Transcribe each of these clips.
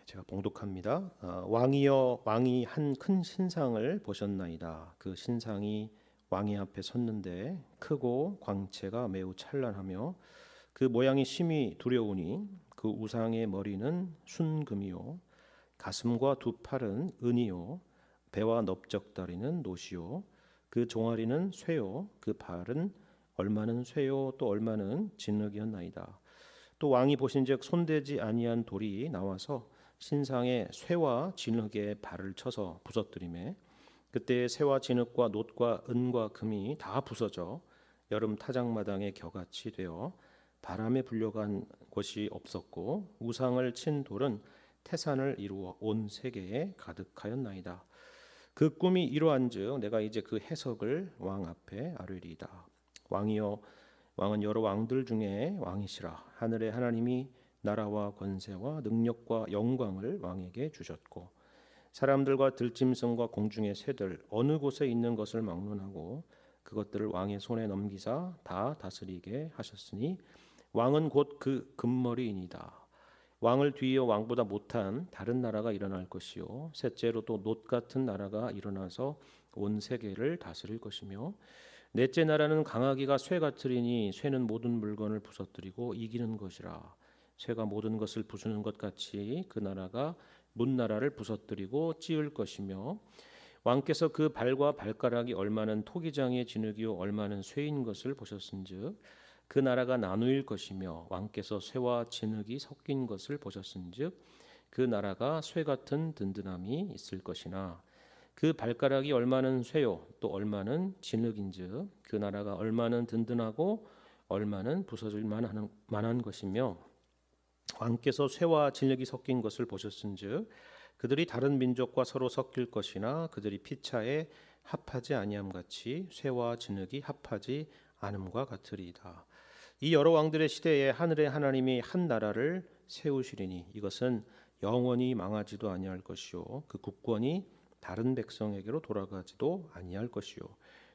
제가 봉독합니다. 왕이여, 왕이 한 큰 신상을 보셨나이다. 그 신상이 왕의 앞에 섰는데 크고 광채가 매우 찬란하며 그 모양이 심히 두려우니 그 우상의 머리는 순금이요 가슴과 두 팔은 은이요 배와 넓적다리는 노시요 그 종아리는 쇠요 그 발은 얼마는 쇠요 또 얼마는 진흙이었나이다. 또 왕이 보신즉 손대지 아니한 돌이 나와서 신상의 쇠와 진흙에 발을 쳐서 부서뜨리매 그때 쇠와 진흙과 놋과 은과 금이 다 부서져 여름 타작마당의 겨같이 되어 바람에 불려간 곳이 없었고 우상을 친 돌은 태산을 이루어 온 세계에 가득하였나이다. 그 꿈이 이루어한즉 내가 이제 그 해석을 왕 앞에 아뢰리이다. 왕이여, 왕은 여러 왕들 중에 왕이시라. 하늘의 하나님이 나라와 권세와 능력과 영광을 왕에게 주셨고 사람들과 들짐승과 공중의 새들 어느 곳에 있는 것을 막론하고 그것들을 왕의 손에 넘기사 다 다스리게 하셨으니 왕은 곧 그 금머리이니다. 왕을 뒤이어 왕보다 못한 다른 나라가 일어날 것이요 셋째로 또 놋 같은 나라가 일어나서 온 세계를 다스릴 것이며 넷째 나라는 강하기가 쇠 같으리니 쇠는 모든 물건을 부서뜨리고 이기는 것이라. 쇠가 모든 것을 부수는 것 같이 그 나라가 문나라를 부서뜨리고 찌을 것이며 왕께서 그 발과 발가락이 얼마는 토기장의 진흙이요 얼마는 쇠인 것을 보셨은즉 그 나라가 나누일 것이며 왕께서 쇠와 진흙이 섞인 것을 보셨은즉 그 나라가 쇠 같은 든든함이 있을 것이나 그 발가락이 얼마는 쇠요 또 얼마는 진흙인즉 그 나라가 얼마는 든든하고 얼마는 부서질 만한 것이며 왕께서 쇠와 진흙이 섞인 것을 보셨은즉 그들이 다른 민족과 서로 섞일 것이나 그들이 피차에 합하지 아니함 같이 쇠와 진흙이 합하지 않음과 같으리이다. 이 여러 왕들의 시대에 하늘의 하나님이 한 나라를 세우시리니 이것은 영원히 망하지도 아니할 것이요 그 국권이 다른 백성에게로 돌아가지도 아니할 것이요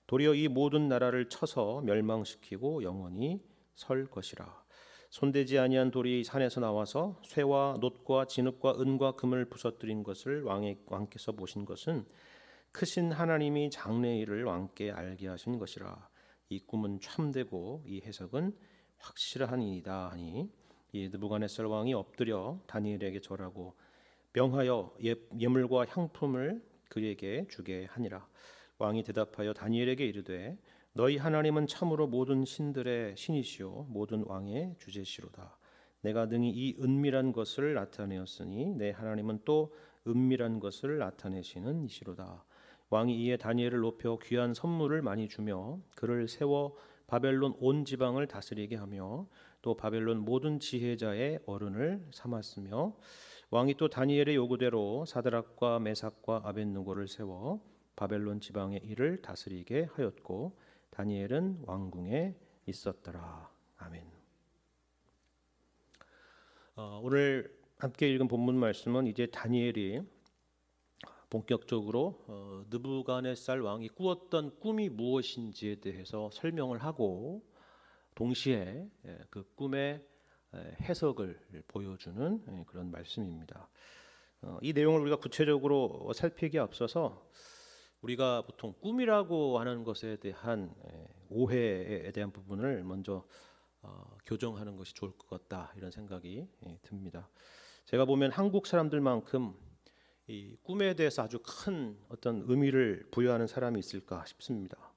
도리어 이 모든 나라를 쳐서 멸망시키고 영원히 설 것이라. 손대지 아니한 돌이 산에서 나와서 쇠와 놋과 진흙과 은과 금을 부서뜨린 것을 왕께서 보신 것은 크신 하나님이 장래일을 왕께 알게 하신 것이라. 이 꿈은 참되고 이 해석은 확실하니이다 하니 이 느부갓네살 왕이 엎드려 다니엘에게 절하고 명하여 예물과 향품을 그에게 주게 하니라. 왕이 대답하여 다니엘에게 이르되 너희 하나님은 참으로 모든 신들의 신이시요 모든 왕의 주제시로다. 내가 능히 이 은밀한 것을 나타내었으니 내 하나님은 또 은밀한 것을 나타내시는 이시로다. 왕이 이에 다니엘을 높여 귀한 선물을 많이 주며 그를 세워 바벨론 온 지방을 다스리게 하며 또 바벨론 모든 지혜자의 어른을 삼았으며 왕이 또 다니엘의 요구대로 사드락과 메삭과 아벳느고를 세워 바벨론 지방의 일을 다스리게 하였고 다니엘은 왕궁에 있었더라. 아멘. 오늘 함께 읽은 본문 말씀은 이제 다니엘이 본격적으로 느부갓네살 왕이 꾸었던 꿈이 무엇인지에 대해서 설명을 하고 동시에 그 꿈의 해석을 보여주는 그런 말씀입니다. 이 내용을 우리가 구체적으로 살피기에 앞서서 우리가 보통 꿈이라고 하는 것에 대한 오해에 대한 부분을 먼저 교정하는 것이 좋을 것 같다 이런 생각이 듭니다. 제가 보면 한국 사람들만큼 이 꿈에 대해서 아주 큰 어떤 의미를 부여하는 사람이 있을까 싶습니다.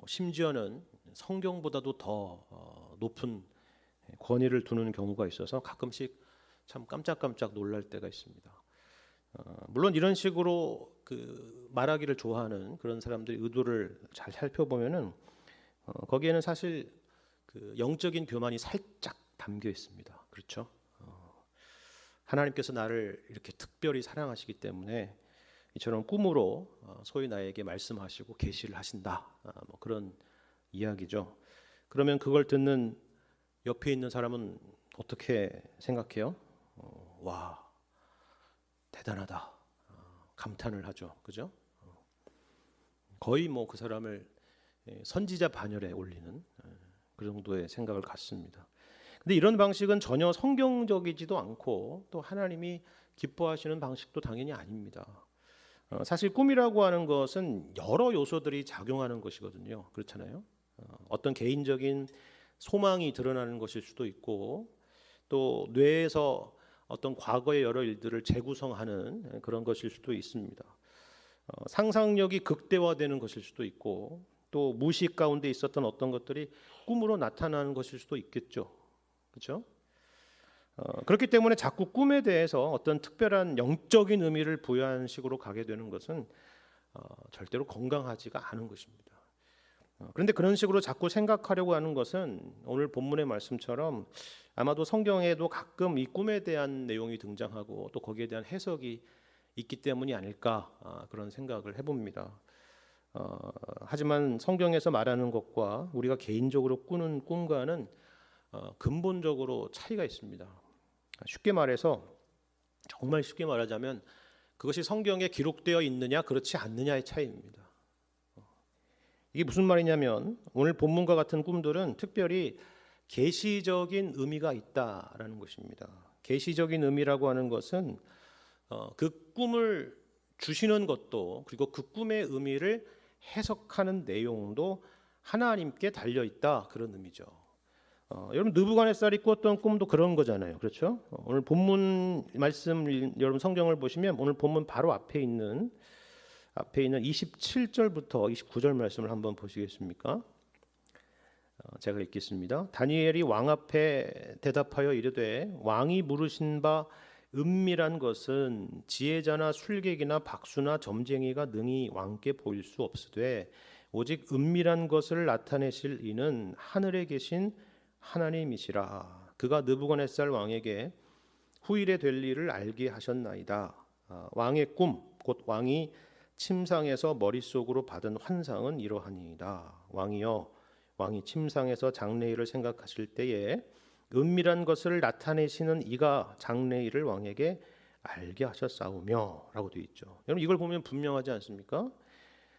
심지어는 성경보다도 더 높은 권위를 두는 경우가 있어서 가끔씩 참 깜짝깜짝 놀랄 때가 있습니다. 물론 이런 식으로 그 말하기를 좋아하는 그런 사람들의 의도를 잘 살펴보면은 거기에는 사실 그 영적인 교만이 살짝 담겨 있습니다. 그렇죠? 하나님께서 나를 이렇게 특별히 사랑하시기 때문에 이처럼 꿈으로 소위 나에게 말씀하시고 계시를 하신다. 뭐 그런 이야기죠. 그러면 그걸 듣는 옆에 있는 사람은 어떻게 생각해요? 와, 대단하다. 감탄을 하죠. 그죠? 거의 뭐 그 사람을 선지자 반열에 올리는 그 정도의 생각을 갖습니다. 근데 이런 방식은 전혀 성경적이지도 않고 또 하나님이 기뻐하시는 방식도 당연히 아닙니다. 사실 꿈이라고 하는 것은 여러 요소들이 작용하는 것이거든요. 그렇잖아요. 어떤 개인적인 소망이 드러나는 것일 수도 있고 또 뇌에서 어떤 과거의 여러 일들을 재구성하는 그런 것일 수도 있습니다. 상상력이 극대화되는 것일 수도 있고 또 무의식 가운데 있었던 어떤 것들이 꿈으로 나타나는 것일 수도 있겠죠. 그렇죠? 그렇기 때문에 자꾸 꿈에 대해서 어떤 특별한 영적인 의미를 부여하는 식으로 가게 되는 것은 절대로 건강하지가 않은 것입니다. 그런데 그런 식으로 자꾸 생각하려고 하는 것은 오늘 본문의 말씀처럼 아마도 성경에도 가끔 이 꿈에 대한 내용이 등장하고 또 거기에 대한 해석이 있기 때문이 아닐까 그런 생각을 해봅니다. 하지만 성경에서 말하는 것과 우리가 개인적으로 꾸는 꿈과는 근본적으로 차이가 있습니다. 쉽게 말해서 정말 쉽게 말하자면 그것이 성경에 기록되어 있느냐 그렇지 않느냐의 차이입니다. 이게 무슨 말이냐면 오늘 본문과 같은 꿈들은 특별히 계시적인 의미가 있다라는 것입니다. 계시적인 의미라고 하는 것은 그 꿈을 주시는 것도 그리고 그 꿈의 의미를 해석하는 내용도 하나님께 달려 있다 그런 의미죠. 여러분 느부갓네살이 꾸었던 꿈도 그런 거잖아요. 그렇죠? 오늘 본문 말씀 여러분 성경을 보시면 오늘 본문 바로 앞에 있는 27절부터 29절 말씀을 한번 보시겠습니까? 제가 읽겠습니다. 다니엘이 왕 앞에 대답하여 이르되 왕이 물으신 바 은밀한 것은 지혜자나 술객이나 박수나 점쟁이가 능히 왕께 보일 수 없으되 오직 은밀한 것을 나타내실 이는 하늘에 계신 하나님이시라. 그가 느부갓네살 왕에게 후일에 될 일을 알게 하셨나이다. 왕의 꿈 곧 왕이 침상에서 머릿속으로 받은 환상은 이러하니이다. 왕이 침상에서 장래일을 생각하실 때에 은밀한 것을 나타내시는 이가 장래일을 왕에게 알게 하셨사오며 라고 되어 있죠. 여러분 이걸 보면 분명하지 않습니까?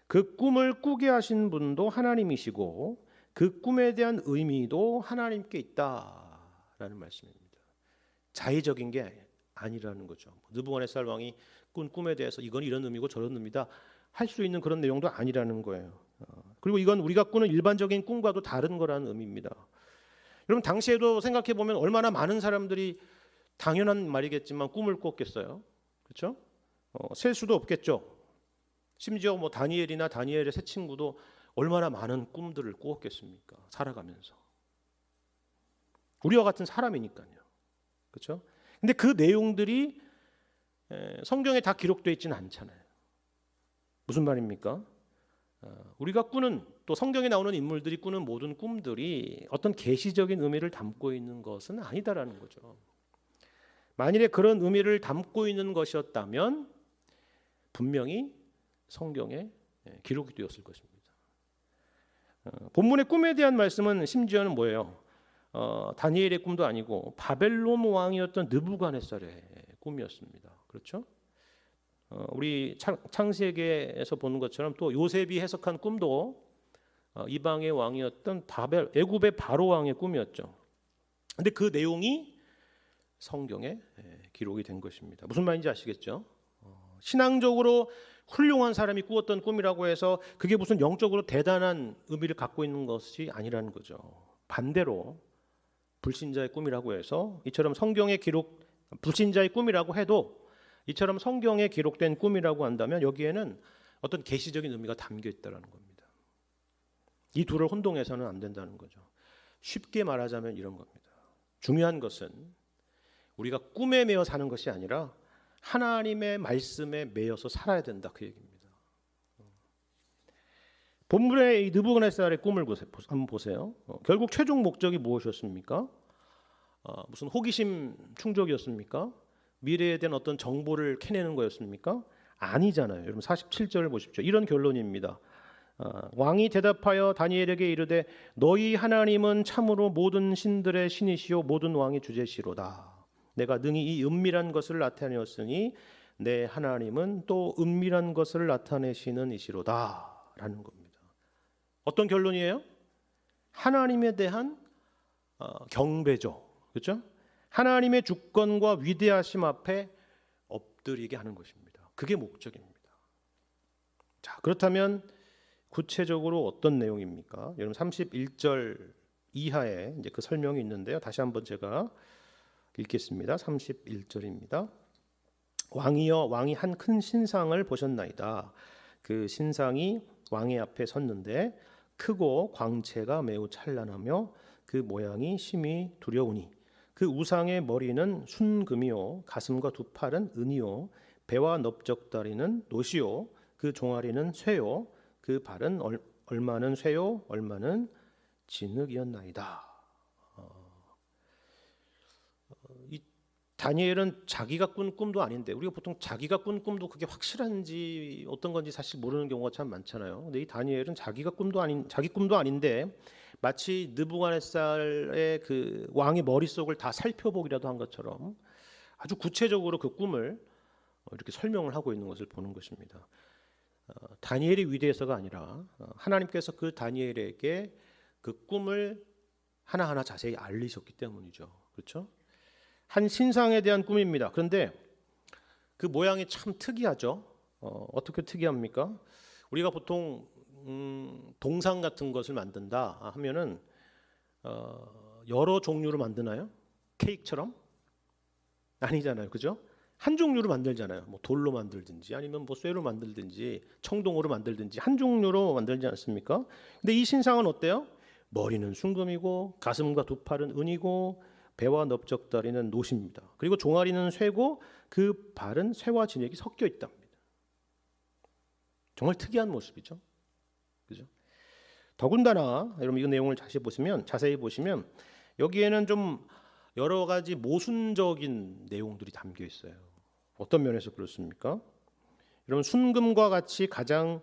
그 꿈을 꾸게 하신 분도 하나님이시고 그 꿈에 대한 의미도 하나님께 있다라는 말씀입니다. 자의적인 게 아니라는 거죠. 느부갓네살 왕이 꾼 꿈에 대해서 이건 이런 의미고 저런 의미다 할 수 있는 그런 내용도 아니라는 거예요. 그리고 이건 우리가 꾸는 일반적인 꿈과도 다른 거라는 의미입니다. 여러분 당시에도 생각해 보면 얼마나 많은 사람들이 당연한 말이겠지만 꿈을 꿨겠어요. 그렇죠? 셀 수도 없겠죠. 심지어 뭐 다니엘이나 다니엘의 세 친구도 얼마나 많은 꿈들을 꾸었겠습니까? 살아가면서. 우리와 같은 사람이니까요. 그렇죠? 근데 그 내용들이 성경에 다 기록되어 있지는 않잖아요. 무슨 말입니까? 우리가 꾸는 또 성경에 나오는 인물들이 꾸는 모든 꿈들이 어떤 계시적인 의미를 담고 있는 것은 아니다라는 거죠. 만일에 그런 의미를 담고 있는 것이었다면 분명히 성경에 기록이 되었을 것입니다. 본문의 꿈에 대한 말씀은 심지어는 뭐예요? 다니엘의 꿈도 아니고 바벨론 왕이었던 느부갓네살의 꿈이었습니다. 그렇죠? 우리 창세기에서 보는 것처럼 또 요셉이 해석한 꿈도 이방의 왕이었던 애굽의 바로 왕의 꿈이었죠. 근데 그 내용이 성경에 기록이 된 것입니다. 무슨 말인지 아시겠죠? 신앙적으로 훌륭한 사람이 꾸었던 꿈이라고 해서 그게 무슨 영적으로 대단한 의미를 갖고 있는 것이 아니라는 거죠. 반대로 불신자의 꿈이라고 해서 이처럼 성경에 불신자의 꿈이라고 해도 이처럼 성경에 기록된 꿈이라고 한다면 여기에는 어떤 계시적인 의미가 담겨 있다는 겁니다. 이 둘을 혼동해서는 안 된다는 거죠. 쉽게 말하자면 이런 겁니다. 중요한 것은 우리가 꿈에 매여 사는 것이 아니라 하나님의 말씀에 매여서 살아야 된다 그 얘기입니다. 본문의 이 느부갓네살의 꿈을 한번 보세요. 결국 최종 목적이 무엇이었습니까? 무슨 호기심 충족이었습니까? 미래에 대한 어떤 정보를 캐내는 거였습니까? 아니잖아요. 여러분 47절을 보십시오. 이런 결론입니다. 왕이 대답하여 다니엘에게 이르되 너희 하나님은 참으로 모든 신들의 신이시요 모든 왕의 주제시로다. 내가 능히 이 은밀한 것을 나타내었으니 내 하나님은 또 은밀한 것을 나타내시는 이시로다 라는 겁니다. 어떤 결론이에요? 하나님에 대한 경배죠. 그렇죠? 하나님의 주권과 위대하심 앞에 엎드리게 하는 것입니다. 그게 목적입니다. 자, 그렇다면 구체적으로 어떤 내용입니까? 여러분 31절 이하에 이제 그 설명이 있는데요. 다시 한번 제가 읽겠습니다. 31절입니다. 왕이여, 왕이 한 큰 신상을 보셨나이다. 그 신상이 왕의 앞에 섰는데 크고 광채가 매우 찬란하며 그 모양이 심히 두려우니 그 우상의 머리는 순금이요 가슴과 두 팔은 은이요 배와 넓적다리는 노시요 그 종아리는 쇠요 그 발은 얼마는 쇠요 얼마는 진흙이었나이다. 이 다니엘은 자기가 꾼 꿈도 아닌데, 우리가 보통 자기가 꾼 꿈도 그게 확실한지 어떤 건지 사실 모르는 경우가 참 많잖아요. 근데 이 다니엘은 자기 꿈도 아닌데 마치 느부갓네살의 그 왕의 머릿속을 다 살펴보기라도 한 것처럼 아주 구체적으로 그 꿈을 이렇게 설명을 하고 있는 것을 보는 것입니다. 다니엘이 위대해서가 아니라 하나님께서 그 다니엘에게 그 꿈을 하나하나 자세히 알리셨기 때문이죠. 그렇죠? 한 신상에 대한 꿈입니다. 그런데 그 모양이 참 특이하죠. 어떻게 특이합니까? 우리가 보통 동상 같은 것을 만든다 하면은 여러 종류로 만드나요? 케이크처럼? 아니잖아요. 그죠? 한 종류로 만들잖아요. 뭐 돌로 만들든지 아니면 뭐 쇠로 만들든지 청동으로 만들든지 한 종류로 만들지 않습니까? 근데 이 신상은 어때요? 머리는 순금이고 가슴과 두 팔은 은이고 배와 넓적다리는 노십니다. 그리고 종아리는 쇠고 그 발은 쇠와 진액이 섞여 있답니다. 정말 특이한 모습이죠. 그죠? 더군다나 여러분 이 내용을 자세히 보시면 여기에는 좀 여러 가지 모순적인 내용들이 담겨 있어요. 어떤 면에서 그렇습니까? 여러분 순금과 같이 가장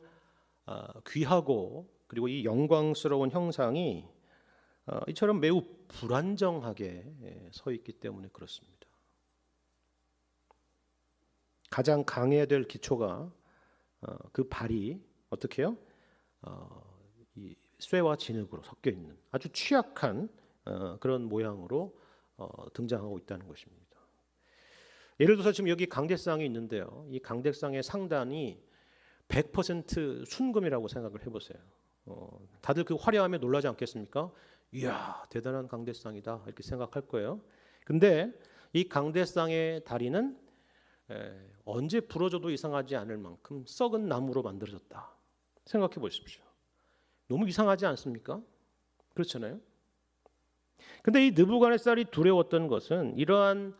귀하고 그리고 이 영광스러운 형상이 이처럼 매우 불안정하게 서 있기 때문에 그렇습니다. 가장 강해야 될 기초가 그 발이 어떻게 해요? 이 쇠와 진흙으로 섞여 있는 아주 취약한 그런 모양으로 등장하고 있다는 것입니다. 예를 들어서 지금 여기 강대상이 있는데요. 이 강대상의 상단이 100% 순금이라고 생각을 해보세요. 다들 그 화려함에 놀라지 않겠습니까? 이야, 대단한 강대상이다 이렇게 생각할 거예요. 근데 이 강대상의 다리는 언제 부러져도 이상하지 않을 만큼 썩은 나무로 만들어졌다. 생각해 보십시오. 너무 이상하지 않습니까? 그렇잖아요. 근데 이 느부갓네살이 두려웠던 것은 이러한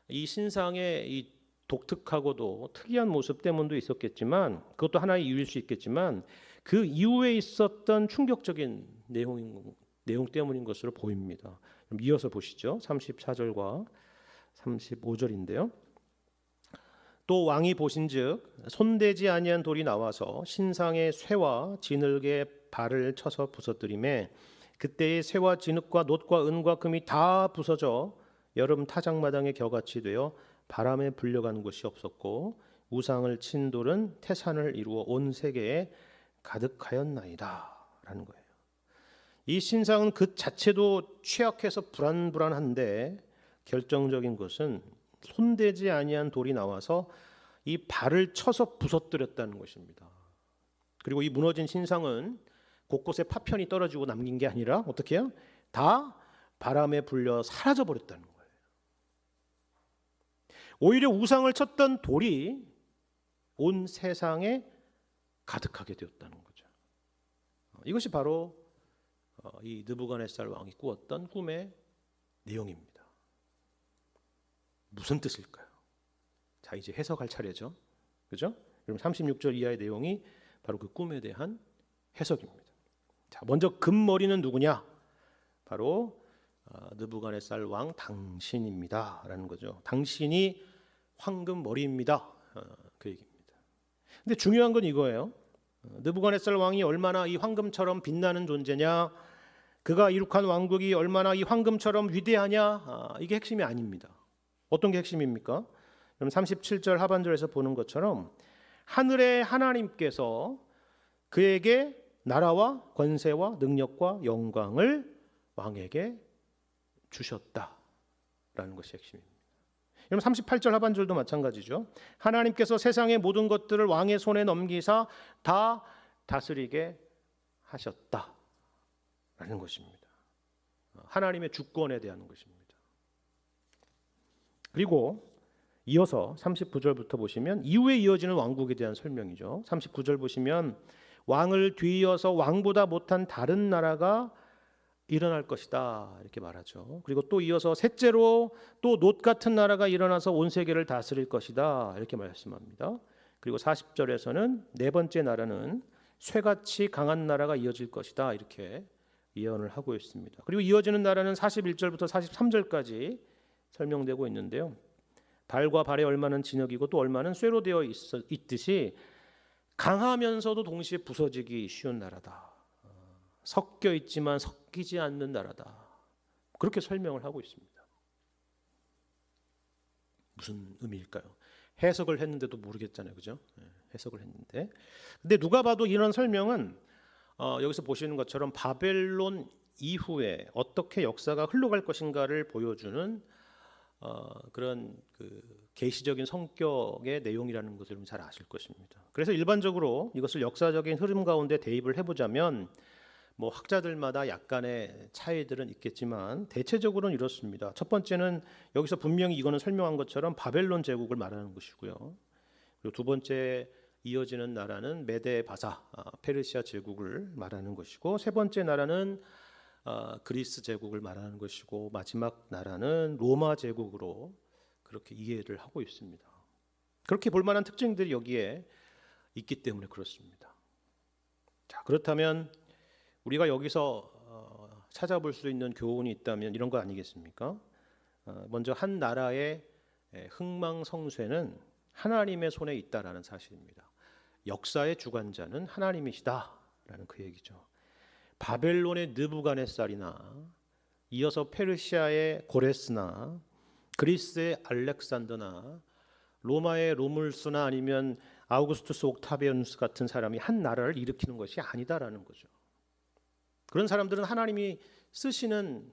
이 신상의 이 독특하고도 특이한 모습 때문도 있었겠지만, 그것도 하나의 이유일 수 있겠지만 그 이후에 있었던 충격적인 내용 때문인 것으로 보입니다. 이어서 보시죠. 34절과 35절인데요. 또 왕이 보신즉 손대지 아니한 돌이 나와서 신상의 쇠와 진흙의 발을 쳐서 부서뜨리매 그때의 쇠와 진흙과 놋과 은과 금이 다 부서져 여름 타작마당의 겨같이 되어 바람에 불려간 곳이 없었고 우상을 친 돌은 태산을 이루어 온 세계에 가득하였나이다 라는 거예요. 이 신상은 그 자체도 취약해서 불안한데 결정적인 것은 손대지 아니한 돌이 나와서 이 발을 쳐서 부서뜨렸다는 것입니다. 그리고 이 무너진 신상은 곳곳에 파편이 떨어지고 남긴 게 아니라 어떻게 해요? 다 바람에 불려 사라져 버렸다는 거예요. 오히려 우상을 쳤던 돌이 온 세상에 가득하게 되었다는 거죠. 이것이 바로 이 느부갓네살 왕이 꾸었던 꿈의 내용입니다. 무슨 뜻일까요? 자, 이제 해석할 차례죠. 그죠? 그럼 36절 이하의 내용이 바로 그 꿈에 대한 해석입니다. 자, 먼저 금머리는 누구냐? 바로 느부갓네살 왕 당신입니다 라는 거죠. 당신이 황금 머리입니다. 그 얘기입니다. 근데 중요한 건 이거예요. 느부갓네살 왕이 얼마나 이 황금처럼 빛나는 존재냐, 그가 이룩한 왕국이 얼마나 이 황금처럼 위대하냐, 이게 핵심이 아닙니다. 어떤 게 핵심입니까? 그럼 37절 하반절에서 보는 것처럼 하늘의 하나님께서 그에게 나라와 권세와 능력과 영광을 왕에게 주셨다. 라는 것이 핵심입니다. 여러분 38절 하반절도 마찬가지죠. 하나님께서 세상의 모든 것들을 왕의 손에 넘기사 다 다스리게 하셨다 라는 것입니다. 하나님의 주권에 대한 것입니다. 그리고 이어서 39절부터 보시면 이후에 이어지는 왕국에 대한 설명이죠. 39절 보시면 왕을 뒤이어서 왕보다 못한 다른 나라가 일어날 것이다 이렇게 말하죠. 그리고 또 이어서 셋째로 또 놋 같은 나라가 일어나서 온 세계를 다스릴 것이다 이렇게 말씀합니다. 그리고 40절에서는 네 번째 나라는 쇠같이 강한 나라가 이어질 것이다 이렇게 예언을 하고 있습니다. 그리고 이어지는 나라는 41절부터 43절까지 설명되고 있는데요. 발과 발의 얼마는 진흙이고 또 얼마는 쇠로 되어 있듯이 강하면서도 동시에 부서지기 쉬운 나라다. 섞여 있지만 섞이지 않는 나라다. 그렇게 설명을 하고 있습니다. 무슨 의미일까요? 해석을 했는데도 모르겠잖아요, 그죠? 해석을 했는데, 근데 누가 봐도 이런 설명은 여기서 보시는 것처럼 바벨론 이후에 어떻게 역사가 흘러갈 것인가를 보여주는 그런 계시적인 성격의 내용이라는 것을 잘 아실 것입니다. 그래서 일반적으로 이것을 역사적인 흐름 가운데 대입을 해보자면 뭐 학자들마다 약간의 차이들은 있겠지만 대체적으로는 이렇습니다. 첫 번째는 여기서 분명히 이거는 설명한 것처럼 바벨론 제국을 말하는 것이고요. 그리고 두 번째 이어지는 나라는 메데 바사 페르시아 제국을 말하는 것이고, 세 번째 나라는 그리스 제국을 말하는 것이고, 마지막 나라는 로마 제국으로 그렇게 이해를 하고 있습니다. 그렇게 볼 만한 특징들이 여기에 있기 때문에 그렇습니다. 자, 그렇다면 우리가 여기서 찾아볼 수 있는 교훈이 있다면 이런 거 아니겠습니까? 먼저 한 나라의 흥망성쇠는 하나님의 손에 있다라는 사실입니다. 역사의 주관자는 하나님이시다라는 그 얘기죠. 바벨론의 느부갓네살이나 이어서 페르시아의 고레스나 그리스의 알렉산더나 로마의 로물스나 아니면 아우구스투스 옥타비아누스 같은 사람이 한 나라를 일으키는 것이 아니다라는 거죠. 그런 사람들은 하나님이 쓰시는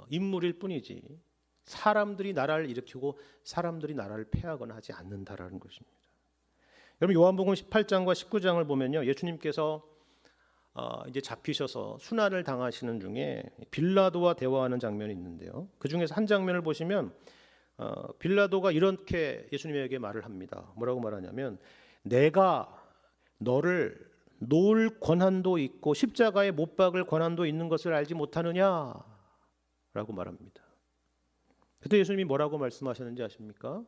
인물일 뿐이지 사람들이 나라를 일으키고 사람들이 나라를 패하거나 하지 않는다라는 것입니다. 여러분 요한복음 18장과 19장을 보면요, 예수님께서 이제 잡히셔서 순환을 당하시는 중에 빌라도와 대화하는 장면이 있는데요. 그 중에서 한 장면을 보시면 빌라도가 이렇게 예수님에게 말을 합니다. 뭐라고 말하냐면 내가 너를 놓을 권한도 있고 십자가에 못 박을 권한도 있는 것을 알지 못하느냐라고 말합니다. 그때 예수님이 뭐라고 말씀하셨는지 아십니까?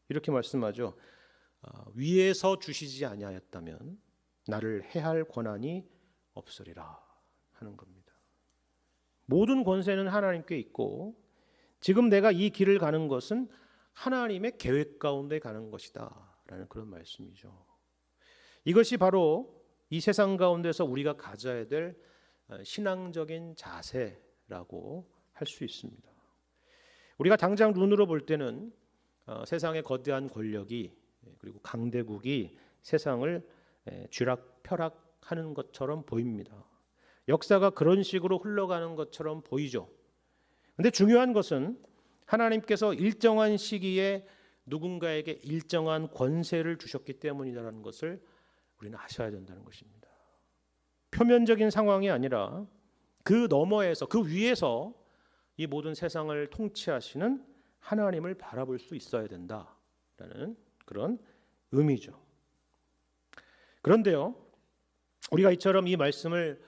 이렇게 말씀하죠. 위에서 주시지 아니하였다면 나를 해할 권한이 없으리라 하는 겁니다. 모든 권세는 하나님께 있고 지금 내가 이 길을 가는 것은 하나님의 계획 가운데 가는 것이다 라는 그런 말씀이죠. 이것이 바로 이 세상 가운데서 우리가 가져야 될 신앙적인 자세라고 할 수 있습니다. 우리가 당장 눈으로 볼 때는 세상의 거대한 권력이 그리고 강대국이 세상을 쥐락펴락하는 것처럼 보입니다. 역사가 그런 식으로 흘러가는 것처럼 보이죠. 그런데 중요한 것은 하나님께서 일정한 시기에 누군가에게 일정한 권세를 주셨기 때문이라는 것을 우리는 아셔야 된다는 것입니다. 표면적인 상황이 아니라 그 너머에서 그 위에서 이 모든 세상을 통치하시는 하나님을 바라볼 수 있어야 된다라는 그런 의미죠. 그런데요, 우리가 이처럼 이 말씀을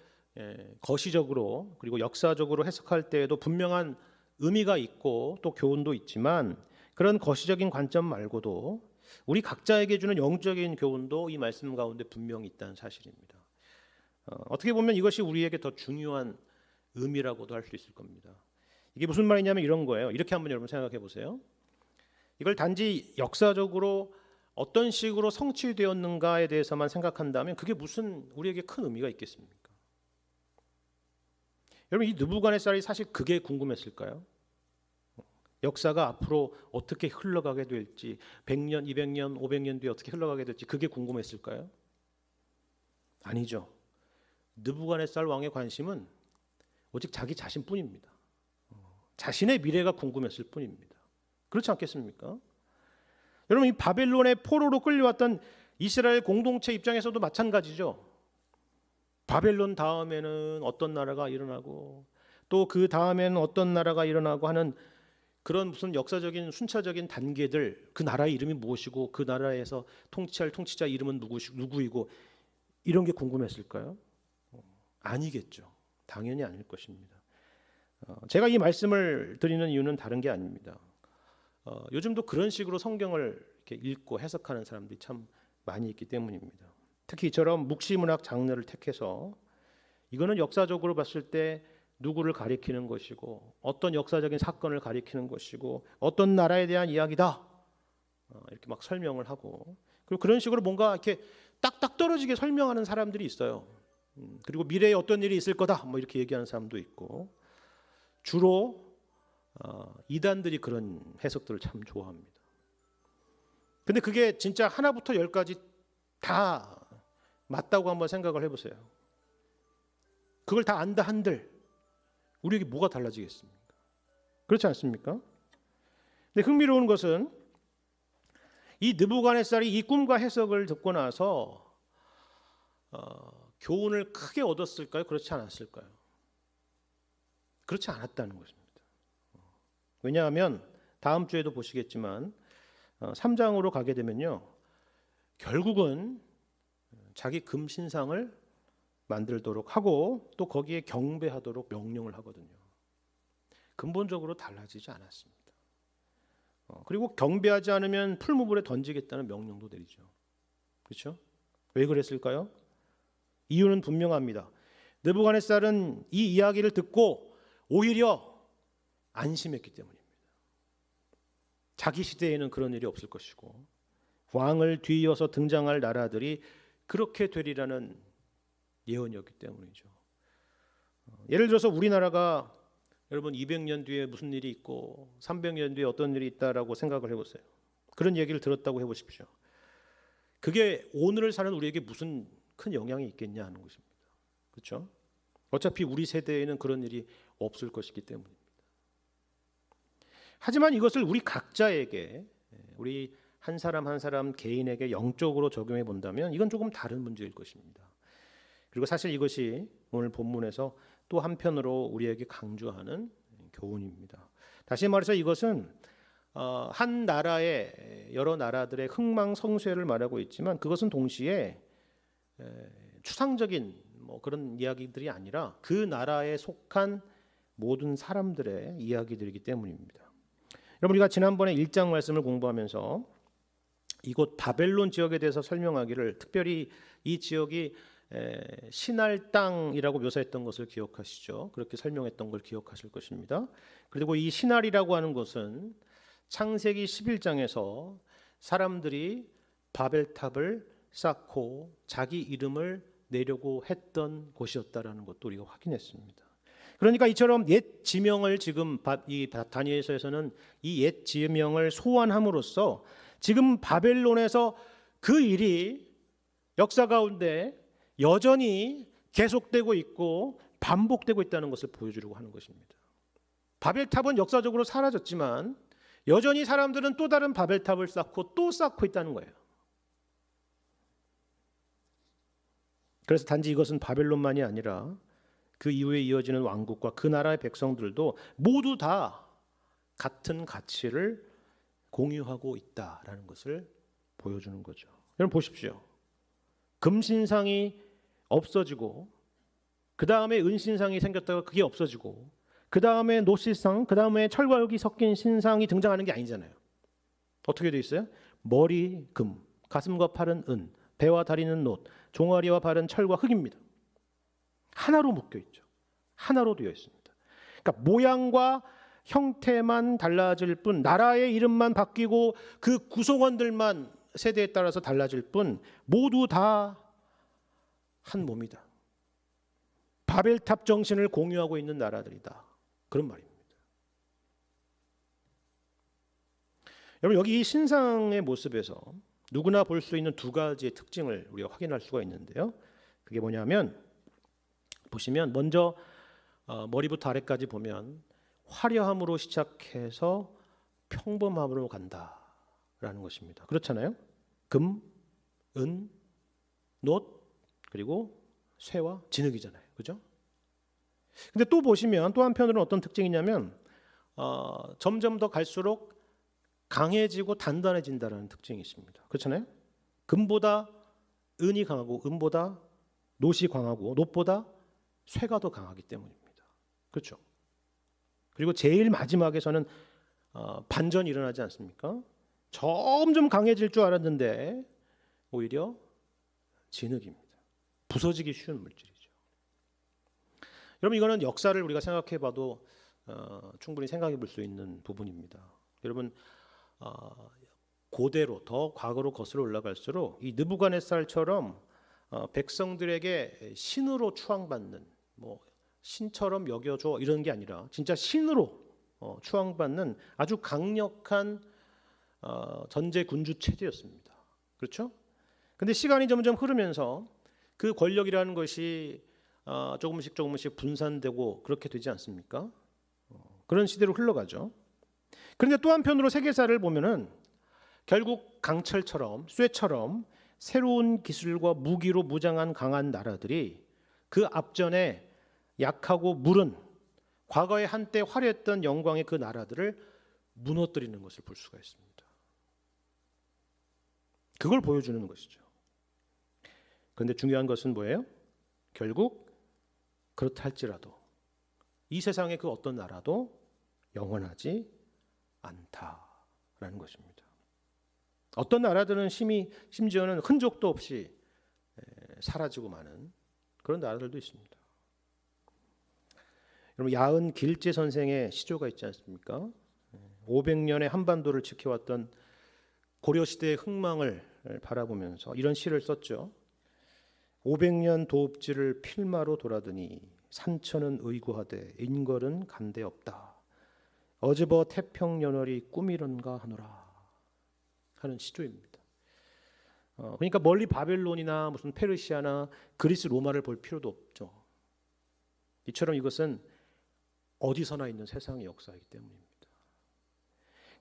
거시적으로 그리고 역사적으로 해석할 때에도 분명한 의미가 있고 또 교훈도 있지만 그런 거시적인 관점 말고도 우리 각자에게 주는 영적인 교훈도 이 말씀 가운데 분명히 있다는 사실입니다. 어떻게 보면 이것이 우리에게 더 중요한 의미라고도 할 수 있을 겁니다. 이게 무슨 말이냐면 이런 거예요. 이렇게 한번 여러분 생각해 보세요. 이걸 단지 역사적으로 어떤 식으로 성취되었는가에 대해서만 생각한다면 그게 무슨 우리에게 큰 의미가 있겠습니까? 여러분 이 느부갓네살이 사실 그게 궁금했을까요? 역사가 앞으로 어떻게 흘러가게 될지 100년, 200년, 500년 뒤에 어떻게 흘러가게 될지 그게 궁금했을까요? 아니죠. 느부갓네살 왕의 관심은 오직 자기 자신뿐입니다. 자신의 미래가 궁금했을 뿐입니다. 그렇지 않겠습니까? 여러분, 이 바벨론의 포로로 끌려왔던 이스라엘 공동체 입장에서도 마찬가지죠. 바벨론 다음에는 어떤 나라가 일어나고 또 그 다음에는 어떤 나라가 일어나고 하는 그런 무슨 역사적인 순차적인 단계들, 그 나라의 이름이 무엇이고 그 나라에서 통치할 통치자 이름은 누구이고 이런 게 궁금했을까요? 아니겠죠. 당연히 아닐 것입니다. 제가 이 말씀을 드리는 이유는 다른 게 아닙니다. 요즘도 그런 식으로 성경을 이렇게 읽고 해석하는 사람들이 참 많이 있기 때문입니다. 특히 이처럼 묵시문학 장르를 택해서 이거는 역사적으로 봤을 때 누구를 가리키는 것이고 어떤 역사적인 사건을 가리키는 것이고 어떤 나라에 대한 이야기다 이렇게 막 설명을 하고, 그리고 그런 식으로 뭔가 이렇게 딱딱 떨어지게 설명하는 사람들이 있어요. 그리고 미래에 어떤 일이 있을 거다 뭐 이렇게 얘기하는 사람도 있고, 주로 이단들이 그런 해석들을 참 좋아합니다. 근데 그게 진짜 하나부터 열까지 다 맞다고 한번 생각을 해보세요. 그걸 다 안다 한들 우리에게 뭐가 달라지겠습니까? 그렇지 않습니까? 근데 흥미로운 것은 이 느부갓네살이 이 꿈과 해석을 듣고 나서 교훈을 크게 얻었을까요? 그렇지 않았을까요? 그렇지 않았다는 것입니다. 왜냐하면 다음 주에도 보시겠지만 3장으로 가게 되면요, 결국은 자기 금신상을 만들도록 하고 또 거기에 경배하도록 명령을 하거든요. 근본적으로 달라지지 않았습니다. 그리고 경배하지 않으면 풀무불에 던지겠다는 명령도 내리죠. 그렇죠? 왜 그랬을까요? 이유는 분명합니다. 느부갓네살은 이 이야기를 듣고 오히려 안심했기 때문입니다. 자기 시대에는 그런 일이 없을 것이고 왕을 뒤이어서 등장할 나라들이 그렇게 되리라는 예언이었기 때문이죠. 예를 들어서 우리나라가 여러분 200년 뒤에 무슨 일이 있고 300년 뒤에 어떤 일이 있다라고 생각을 해보세요. 그런 얘기를 들었다고 해보십시오. 그게 오늘을 사는 우리에게 무슨 큰 영향이 있겠냐 하는 것입니다. 그렇죠? 어차피 우리 세대에는 그런 일이 없을 것이기 때문입니다. 하지만 이것을 우리 각자에게, 우리 한 사람 한 사람 개인에게 영적으로 적용해 본다면 이건 조금 다른 문제일 것입니다. 그리고 사실 이것이 오늘 본문에서 또 한편으로 우리에게 강조하는 교훈입니다. 다시 말해서 이것은 한 나라의 여러 나라들의 흥망성쇠를 말하고 있지만 그것은 동시에 추상적인 그런 이야기들이 아니라 그 나라에 속한 모든 사람들의 이야기들이기 때문입니다. 여러분, 우리가 지난번에 1장 말씀을 공부하면서 이곳 바벨론 지역에 대해서 설명하기를, 특별히 이 지역이 신할 땅이라고 묘사했던 것을 기억하시죠? 그렇게 설명했던 걸 기억하실 것입니다. 그리고 이 신할이라고 하는 것은 창세기 11장에서 사람들이 바벨탑을 쌓고 자기 이름을 내려고 했던 곳이었다라는 것도 우리가 확인했습니다. 그러니까 이처럼 옛 지명을 지금 이 다니엘서에서는 이 옛 지명을 소환함으로써 지금 바벨론에서 그 일이 역사 가운데 여전히 계속되고 있고 반복되고 있다는 것을 보여주려고 하는 것입니다. 바벨탑은 역사적으로 사라졌지만 여전히 사람들은 또 다른 바벨탑을 쌓고 또 쌓고 있다는 거예요. 그래서 단지 이것은 바벨론만이 아니라 그 이후에 이어지는 왕국과 그 나라의 백성들도 모두 다 같은 가치를 공유하고 있다라는 것을 보여주는 거죠. 여러분 보십시오. 금신상이 없어지고 그 다음에 은신상이 생겼다가 그게 없어지고 그 다음에 노실상, 그 다음에 철과 흙이 섞인 신상이 등장하는 게 아니잖아요. 어떻게 되어 있어요? 머리 금, 가슴과 팔은 은, 배와 다리는 놋, 종아리와 발은 철과 흙입니다. 하나로 묶여 있죠. 하나로 되어 있습니다. 그러니까 모양과 형태만 달라질 뿐, 나라의 이름만 바뀌고 그 구성원들만 세대에 따라서 달라질 뿐 모두 다 한 몸이다. 바벨탑 정신을 공유하고 있는 나라들이다. 그런 말입니다. 여러분, 여기 이 신상의 모습에서 누구나 볼 수 있는 두 가지의 특징을 우리가 확인할 수가 있는데요. 그게 뭐냐면 보시면 먼저 머리부터 아래까지 보면 화려함으로 시작해서 평범함으로 간다라는 것입니다. 그렇잖아요? 금, 은, 놋, 그리고 쇠와 진흙이잖아요. 그죠? 근데 또 보시면 또 한편으로는 어떤 특징이냐면 점점 더 갈수록 강해지고 단단해진다는 특징이 있습니다. 그렇잖아요? 금보다 은이 강하고 은보다 놋이 강하고 놋보다 쇠가 더 강하기 때문입니다. 그렇죠? 그리고 제일 마지막에서는 반전이 일어나지 않습니까? 점점 강해질 줄 알았는데 오히려 진흙입니다. 부서지기 쉬운 물질이죠. 여러분 이거는 역사를 우리가 생각해봐도 충분히 생각해볼 수 있는 부분입니다. 여러분 고대로 더 과거로 거슬러 올라갈수록 이 느부갓네살처럼 백성들에게 신으로 추앙받는 신처럼 여겨줘 이런 게 아니라 진짜 신으로 추앙받는 아주 강력한 전제 군주 체제였습니다. 그렇죠? 근데 시간이 점점 흐르면서 그 권력이라는 것이 조금씩 분산되고 그렇게 되지 않습니까? 그런 시대로 흘러가죠. 그런데 또 한편으로 세계사를 보면은 결국 강철처럼 쇠처럼 새로운 기술과 무기로 무장한 강한 나라들이 그 앞전에 약하고 무른 과거에 한때 화려했던 영광의 그 나라들을 무너뜨리는 것을 볼 수가 있습니다. 그걸 보여주는 것이죠. 그런데 중요한 것은 뭐예요? 결국 그렇다 할지라도 이 세상의 그 어떤 나라도 영원하지 않다라는 것입니다. 어떤 나라들은 심지어는 흔적도 없이 사라지고 마는 그런 나라들도 있습니다. 여러분 야은 길재 선생의 시조가 있지 않습니까? 500년의 한반도를 지켜왔던 고려시대의 흥망을 바라보면서 이런 시를 썼죠. 500년 도읍지를 필마로 돌아드니 산천은 의구하되 인걸은 간데 없다. 어즈버 태평연월이 꿈이런가 하노라 하는 시조입니다. 그러니까 멀리 바벨론이나 무슨 페르시아나 그리스 로마를 볼 필요도 없죠. 이처럼 이것은 어디서나 있는 세상의 역사이기 때문입니다.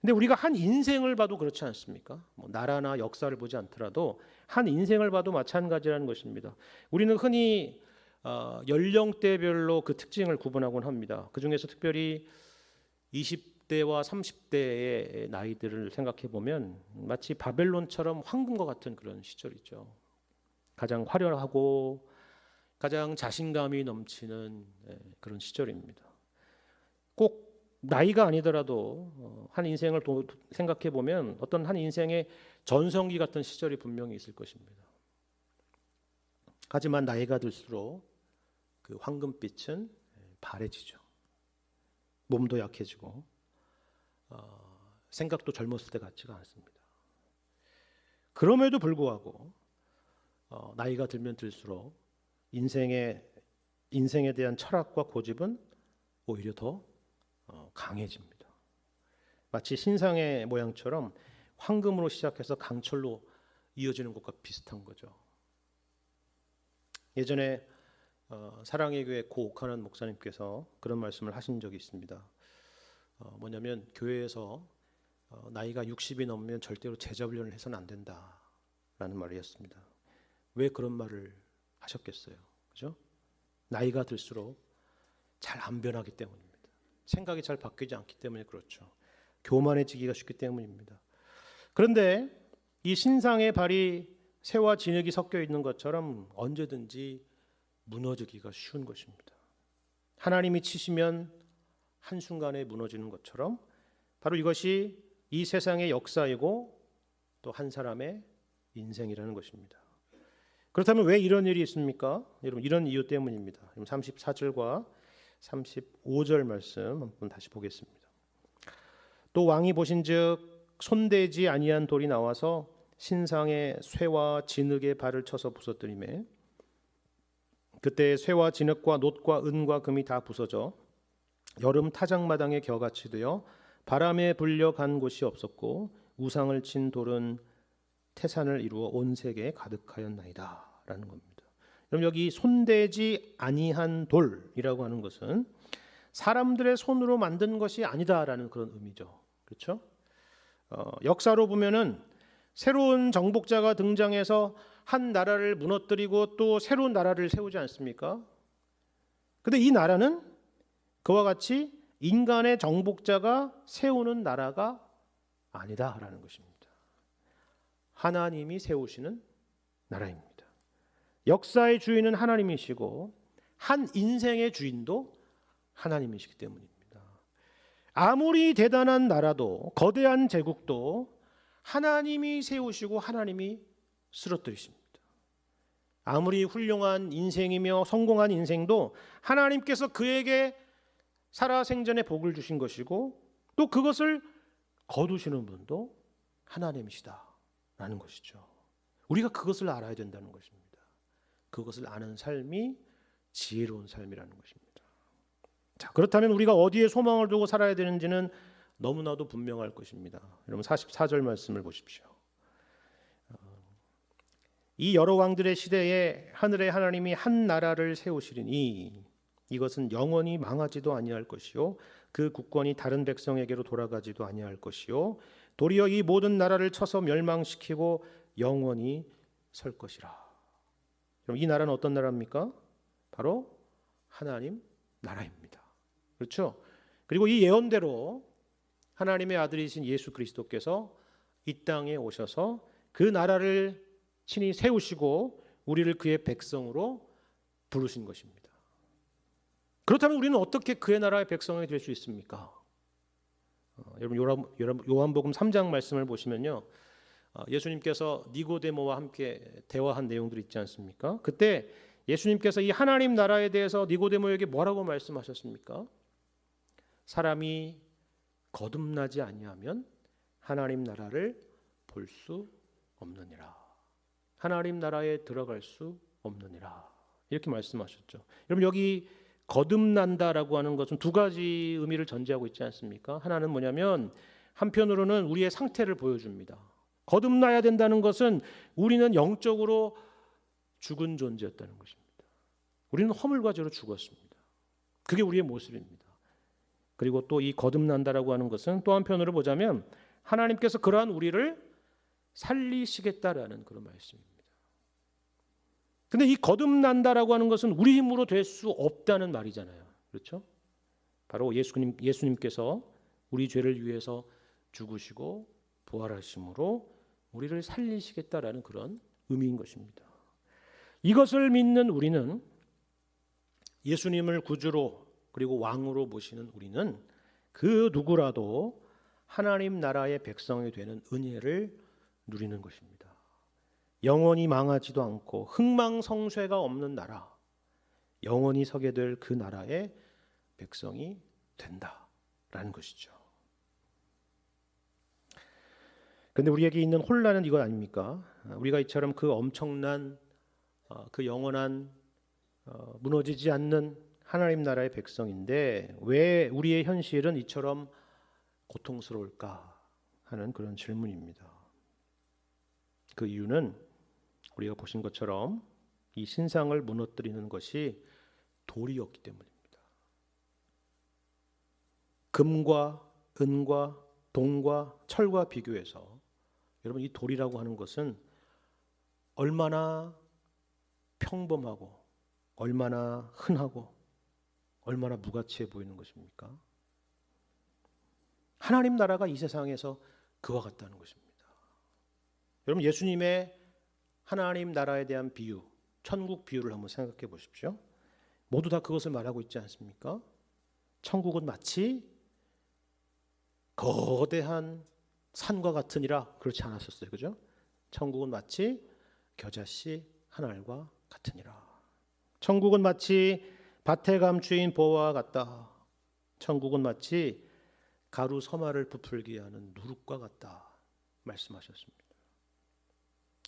근데 우리가 한 인생을 봐도 그렇지 않습니까? 나라나 역사를 보지 않더라도 한 인생을 봐도 마찬가지라는 것입니다. 우리는 흔히 연령대별로 그 특징을 구분하곤 합니다. 그 중에서 특별히 20대와 30대의 나이들을 생각해 보면 마치 바벨론처럼 황금과 같은 그런 시절이죠. 가장 화려하고 가장 자신감이 넘치는 그런 시절입니다. 꼭 나이가 아니더라도 한 인생을 생각해 보면 어떤 한 인생의 전성기 같은 시절이 분명히 있을 것입니다. 하지만 나이가 들수록 그 황금빛은 바래지죠. 몸도 약해지고 생각도 젊었을 때 같지가 않습니다. 그럼에도 불구하고 나이가 들면 들수록 인생에 대한 철학과 고집은 오히려 더 강해집니다. 마치 신상의 모양처럼 황금으로 시작해서 강철로 이어지는 것과 비슷한 거죠. 예전에 사랑의 교회 고 옥하는 목사님께서 그런 말씀을 하신 적이 있습니다. 뭐냐면 교회에서 나이가 60이 넘으면 절대로 제자 훈련을 해서는 안 된다라는 말이었습니다. 왜 그런 말을 하셨겠어요? 그죠? 나이가 들수록 잘 안 변하기 때문입니다. 생각이 잘 바뀌지 않기 때문에 그렇죠. 교만해지기가 쉽기 때문입니다. 그런데 이 신상의 발이 쇠와 진흙이 섞여 있는 것처럼 언제든지 무너지기가 쉬운 것입니다. 하나님이 치시면 한순간에 무너지는 것처럼 바로 이것이 이 세상의 역사이고 또 한 사람의 인생이라는 것입니다. 그렇다면 왜 이런 일이 있습니까? 여러분 이런 이유 때문입니다. 34절과 35절 말씀 한번 다시 보겠습니다. 또 왕이 보신즉 손대지 아니한 돌이 나와서 신상의 쇠와 진흙의 발을 쳐서 부서뜨리매 그때 쇠와 진흙과 놋과 은과 금이 다 부서져 여름 타작마당에 겨같이 되어 바람에 불려 간 곳이 없었고 우상을 친 돌은 태산을 이루어 온 세계에 가득하였나이다 라는 겁니다. 그럼 여기 손대지 아니한 돌이라고 하는 것은 사람들의 손으로 만든 것이 아니다라는 그런 의미죠. 그렇죠? 역사로 보면은 새로운 정복자가 등장해서 한 나라를 무너뜨리고 또 새로운 나라를 세우지 않습니까? 근데 이 나라는 그와 같이 인간의 정복자가 세우는 나라가 아니다라는 것입니다. 하나님이 세우시는 나라입니다. 역사의 주인은 하나님이시고 한 인생의 주인도 하나님이시기 때문입니다. 아무리 대단한 나라도 거대한 제국도 하나님이 세우시고 하나님이 쓰러뜨리십니다. 아무리 훌륭한 인생이며 성공한 인생도 하나님께서 그에게 살아생전의 복을 주신 것이고 또 그것을 거두시는 분도 하나님이시다라는 것이죠. 우리가 그것을 알아야 된다는 것입니다. 그것을 아는 삶이 지혜로운 삶이라는 것입니다. 자, 그렇다면 우리가 어디에 소망을 두고 살아야 되는지는 너무나도 분명할 것입니다. 여러분 44절 말씀을 보십시오. 이 여러 왕들의 시대에 하늘의 하나님이 한 나라를 세우시리니 이것은 영원히 망하지도 아니할 것이요 그 국권이 다른 백성에게로 돌아가지도 아니할 것이요 도리어 이 모든 나라를 쳐서 멸망시키고 영원히 설 것이라. 그럼 이 나라는 어떤 나라입니까? 바로 하나님 나라입니다. 그렇죠? 그리고 이 예언대로 하나님의 아들이신 예수 그리스도께서 이 땅에 오셔서 그 나라를 친히 세우시고 우리를 그의 백성으로 부르신 것입니다. 그렇다면 우리는 어떻게 그의 나라의 백성이 될 수 있습니까? 여러분 요한복음 3장 말씀을 보시면요, 예수님께서 니고데모와 함께 대화한 내용들이 있지 않습니까? 그때 예수님께서 이 하나님 나라에 대해서 니고데모에게 뭐라고 말씀하셨습니까? 사람이 거듭나지 아니하면 하나님 나라를 볼 수 없느니라. 하나님 나라에 들어갈 수 없느니라. 이렇게 말씀하셨죠. 여러분 여기 거듭난다라고 하는 것은 두 가지 의미를 전제하고 있지 않습니까? 하나는 뭐냐면 한편으로는 우리의 상태를 보여줍니다. 거듭나야 된다는 것은 우리는 영적으로 죽은 존재였다는 것입니다. 우리는 허물과 죄로 죽었습니다. 그게 우리의 모습입니다. 그리고 또 이 거듭난다라고 하는 것은 또 한편으로 보자면 하나님께서 그러한 우리를 살리시겠다라는 그런 말씀입니다. 근데 이 거듭난다라고 하는 것은 우리 힘으로 될 수 없다는 말이잖아요. 그렇죠? 바로 예수님께서 우리 죄를 위해서 죽으시고 부활하심으로 우리를 살리시겠다라는 그런 의미인 것입니다. 이것을 믿는 우리는 예수님을 구주로 그리고 왕으로 모시는 우리는 그 누구라도 하나님 나라의 백성이 되는 은혜를 누리는 것입니다. 영원히 망하지도 않고 흥망성쇠가 없는 나라, 영원히 서게 될 그 나라의 백성이 된다라는 것이죠. 그런데 우리에게 있는 혼란은 이거 아닙니까? 우리가 이처럼 그 엄청난 그 영원한 무너지지 않는 하나님 나라의 백성인데 왜 우리의 현실은 이처럼 고통스러울까 하는 그런 질문입니다. 그 이유는 우리가 보신 것처럼 이 신상을 무너뜨리는 것이 돌이었기 때문입니다. 금과 은과 동과 철과 비교해서 여러분 이 돌이라고 하는 것은 얼마나 평범하고 얼마나 흔하고 얼마나 무가치해 보이는 것입니까? 하나님 나라가 이 세상에서 그와 같다는 것입니다. 여러분 예수님의 하나님 나라에 대한 비유, 천국 비유를 한번 생각해 보십시오. 모두 다 그것을 말하고 있지 않습니까? 천국은 마치 거대한 산과 같으니라 그렇지 않았었어요. 그죠? 천국은 마치 겨자씨 한 알과 같으니라. 천국은 마치 밭에 감추인 보화와 같다. 천국은 마치 가루 서마를 부풀게 하는 누룩과 같다 말씀하셨습니다.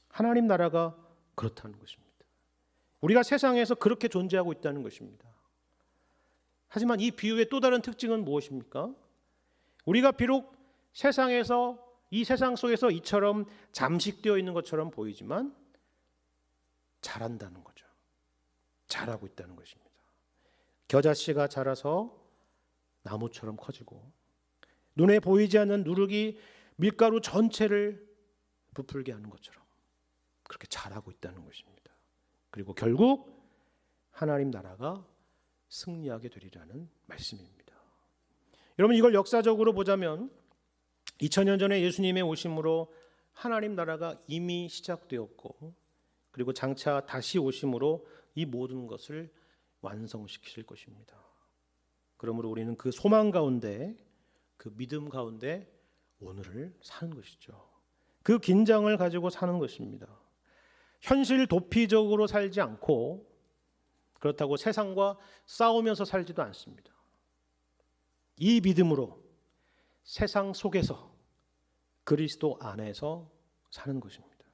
하나님 나라가 그렇다는 것입니다. 우리가 세상에서 그렇게 존재하고 있다는 것입니다. 하지만 이 비유의 또 다른 특징은 무엇입니까? 우리가 비록 세상에서 이 세상 속에서 이처럼 잠식되어 있는 것처럼 보이지만 자란다는 거죠. 자라고 있다는 것입니다. 겨자씨가 자라서 나무처럼 커지고 눈에 보이지 않는 누룩이 밀가루 전체를 부풀게 하는 것처럼 그렇게 자라고 있다는 것입니다. 그리고 결국 하나님 나라가 승리하게 되리라는 말씀입니다. 여러분, 이걸 역사적으로 보자면 2000년 전에 예수님의 오심으로 하나님 나라가 이미 시작되었고, 그리고 장차 다시 오심으로 이 모든 것을 완성시키실 것입니다. 그러므로 우리는 그 소망 가운데, 그 믿음 가운데 오늘을 사는 것이죠. 그 긴장을 가지고 사는 것입니다. 현실 도피적으로 살지 않고, 그렇다고 세상과 싸우면서 살지도 않습니다. 이 믿음으로 세상 속에서 그리스도 안에서 사는 것입니다.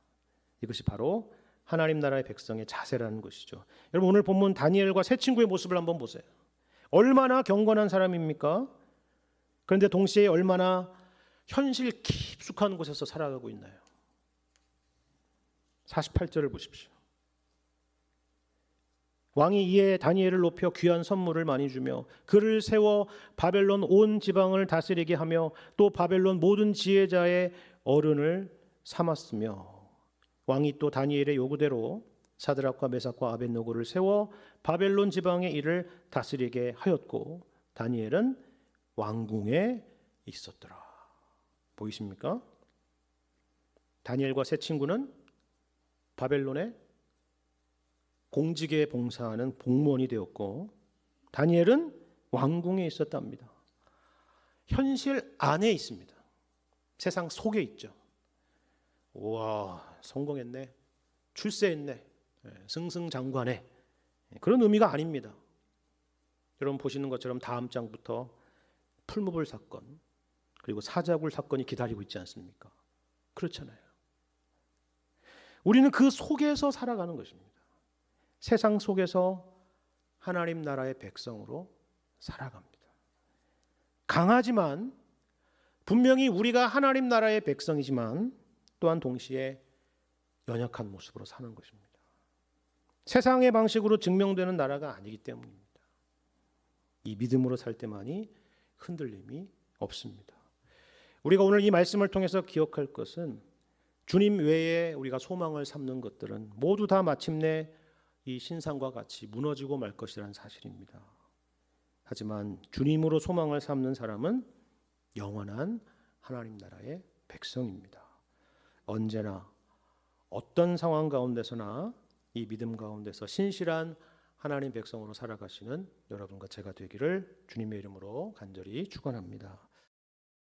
이것이 바로 하나님 나라의 백성의 자세라는 것이죠. 여러분, 오늘 본문 다니엘과 세 친구의 모습을 한번 보세요. 얼마나 경건한 사람입니까? 그런데 동시에 얼마나 현실 깊숙한 곳에서 살아가고 있나요? 48절을 보십시오. 왕이 이에 다니엘을 높여 귀한 선물을 많이 주며 그를 세워 바벨론 온 지방을 다스리게 하며 또 바벨론 모든 지혜자의 어른을 삼았으며, 왕이 또 다니엘의 요구대로 사드락과 메삭과 아벳노고를 세워 바벨론 지방의 일을 다스리게 하였고 다니엘은 왕궁에 있었더라. 보이십니까? 다니엘과 세 친구는 바벨론의 공직에 봉사하는 공무원이 되었고 다니엘은 왕궁에 있었답니다. 현실 안에 있습니다. 세상 속에 있죠. 우와, 성공했네, 출세했네, 승승장구하네, 그런 의미가 아닙니다. 여러분 보시는 것처럼 다음 장부터 풀무불 사건 그리고 사자굴 사건이 기다리고 있지 않습니까? 그렇잖아요. 우리는 그 속에서 살아가는 것입니다. 세상 속에서 하나님 나라의 백성으로 살아갑니다. 강하지만, 분명히 우리가 하나님 나라의 백성이지만 또한 동시에 연약한 모습으로 사는 것입니다. 세상의 방식으로 증명되는 나라가 아니기 때문입니다. 이 믿음으로 살 때만이 흔들림이 없습니다. 우리가 오늘 이 말씀을 통해서 기억할 것은, 주님 외에 우리가 소망을 삼는 것들은 모두 다 마침내 이 신상과 같이 무너지고 말 것이라는 사실입니다. 하지만 주님으로 소망을 삼는 사람은 영원한 하나님 나라의 백성입니다. 언제나 어떤 상황 가운데서나 이 믿음 가운데서 신실한 하나님 백성으로 살아가시는 여러분과 제가 되기를 주님의 이름으로 간절히 축원합니다.